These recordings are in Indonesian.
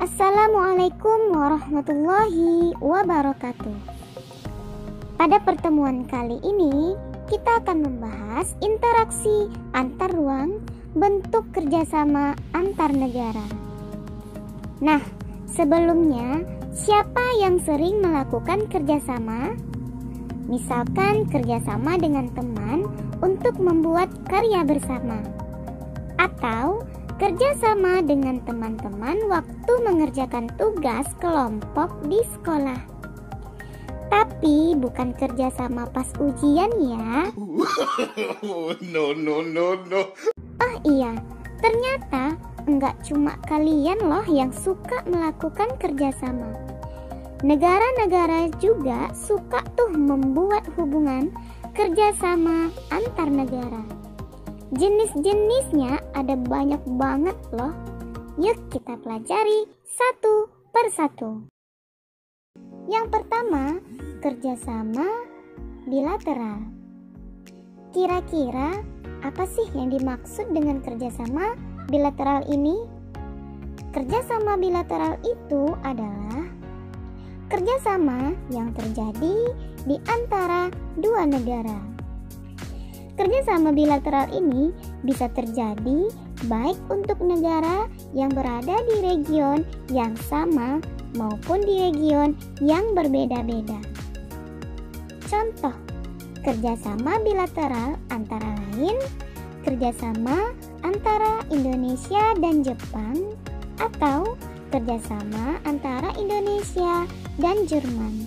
Assalamualaikum warahmatullahi wabarakatuh. Pada pertemuan kali ini, kita akan membahas interaksi antar ruang, bentuk kerjasama antar negara. Nah, sebelumnya, siapa yang sering melakukan kerjasama? Misalkan kerjasama dengan teman untuk membuat karya bersama, atau kerjasama dengan teman-teman waktu mengerjakan tugas kelompok di sekolah. Tapi bukan kerjasama pas ujian ya. No. Oh iya, ternyata enggak cuma kalian loh yang suka melakukan kerjasama. Negara-negara juga suka tuh membuat hubungan kerjasama antar negara. Jenis-jenisnya ada banyak banget loh. Yuk kita pelajari satu persatu. Yang pertama, kerjasama bilateral. Kira-kira apa sih yang dimaksud dengan kerjasama bilateral ini? Kerjasama bilateral itu adalah kerjasama yang terjadi di antara dua negara. Kerjasama bilateral ini bisa terjadi baik untuk negara yang berada di region yang sama maupun di region yang berbeda-beda. Contoh, kerjasama bilateral antara lain kerjasama antara Indonesia dan Jepang atau kerjasama antara Indonesia dan Jerman.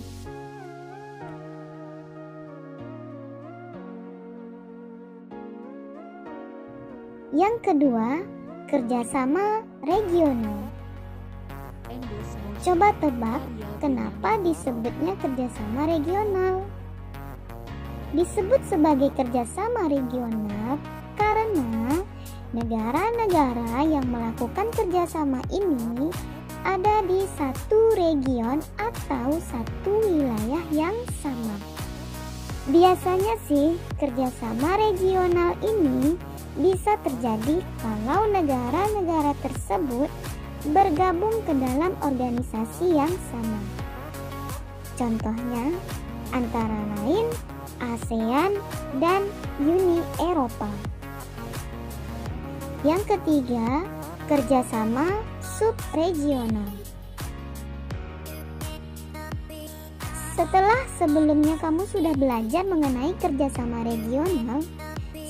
Yang kedua, kerjasama regional. Coba tebak kenapa disebutnya kerjasama regional. Disebut sebagai kerjasama regional karena negara-negara yang melakukan kerjasama ini ada di satu region atau satu wilayah yang sama. Biasanya sih kerjasama regional ini bisa terjadi kalau negara-negara tersebut bergabung ke dalam organisasi yang sama. Contohnya antara lain ASEAN dan Uni Eropa. Yang ketiga, kerjasama subregional. Setelah sebelumnya kamu sudah belajar mengenai kerjasama regional,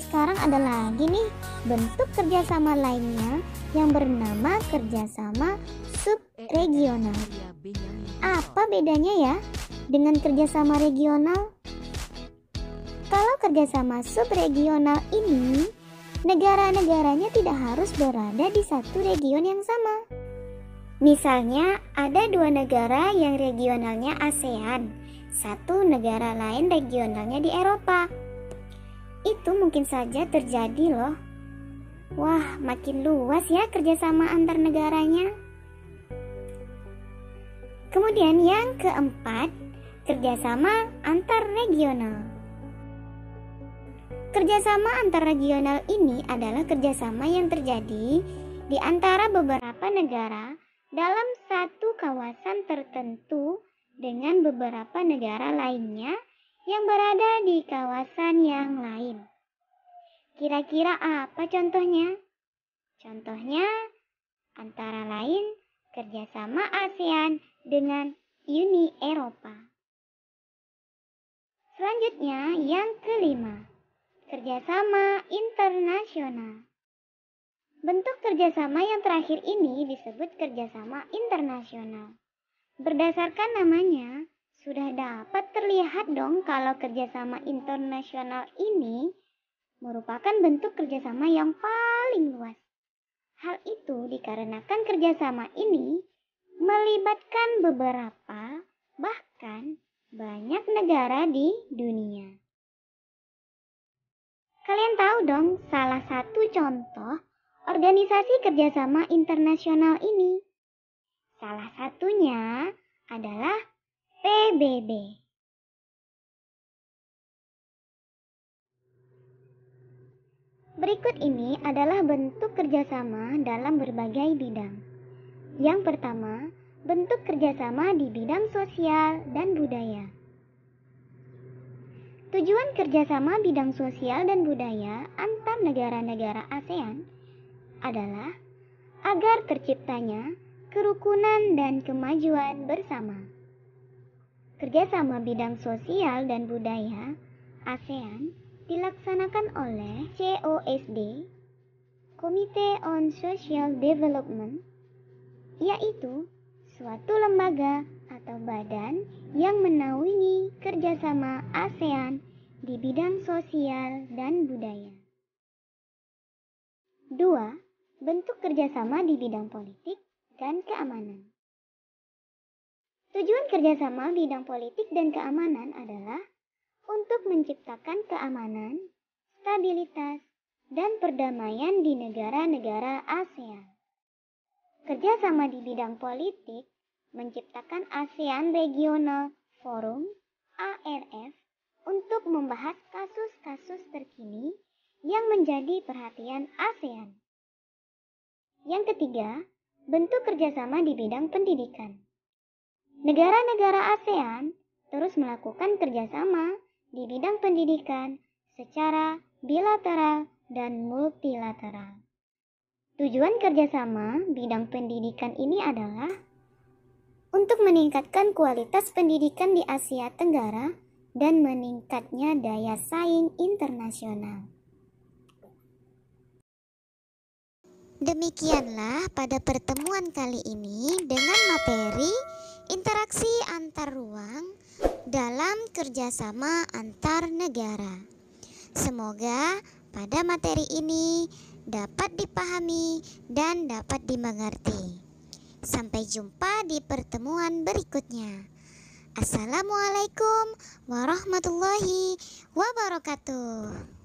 sekarang ada lagi nih bentuk kerjasama lainnya yang bernama kerjasama subregional. Apa bedanya ya dengan kerjasama regional? Kalau kerjasama subregional ini, negara-negaranya tidak harus berada di satu region yang sama. Misalnya ada dua negara yang regionalnya ASEAN, satu negara lain regionalnya di Eropa. Itu mungkin saja terjadi loh. Wah, makin luas ya kerjasama antar negaranya. Kemudian yang keempat, kerjasama antar regional. Kerjasama antar regional ini adalah kerjasama yang terjadi di antara beberapa negara dalam satu kawasan tertentu dengan beberapa negara lainnya yang berada di kawasan yang lain. Kira-kira apa contohnya? Contohnya antara lain kerjasama ASEAN dengan Uni Eropa. Selanjutnya yang kelima, kerjasama internasional. Bentuk kerjasama yang terakhir ini disebut kerjasama internasional. Berdasarkan namanya, sudah dapat terlihat dong kalau kerjasama internasional ini merupakan bentuk kerjasama yang paling luas. Hal itu dikarenakan kerjasama ini melibatkan beberapa, bahkan banyak negara di dunia. Kalian tahu dong salah satu contoh organisasi kerjasama internasional ini? Salah satunya adalah PBB. Berikut ini adalah bentuk kerjasama dalam berbagai bidang. Yang pertama, bentuk kerjasama di bidang sosial dan budaya. Tujuan kerjasama bidang sosial dan budaya antar negara-negara ASEAN adalah agar terciptanya kerukunan dan kemajuan bersama. Kerjasama bidang sosial dan budaya ASEAN dilaksanakan oleh COSD, Committee on Social Development, yaitu suatu lembaga atau badan yang menaungi kerjasama ASEAN di bidang sosial dan budaya. 2. Bentuk kerjasama di bidang politik dan keamanan. Tujuan kerjasama bidang politik dan keamanan adalah untuk menciptakan keamanan, stabilitas, dan perdamaian di negara-negara ASEAN. Kerjasama di bidang politik menciptakan ASEAN Regional Forum (ARF) untuk membahas kasus-kasus terkini yang menjadi perhatian ASEAN. Yang ketiga, bentuk kerjasama di bidang pendidikan. Negara-negara ASEAN terus melakukan kerjasama di bidang pendidikan secara bilateral dan multilateral. Tujuan kerjasama bidang pendidikan ini adalah untuk meningkatkan kualitas pendidikan di Asia Tenggara dan meningkatnya daya saing internasional. Demikianlah pada pertemuan kali ini dengan materi interaksi antar ruang dalam kerjasama antar negara. Semoga pada materi ini dapat dipahami dan dapat dimengerti. Sampai jumpa di pertemuan berikutnya. Assalamualaikum warahmatullahi wabarakatuh.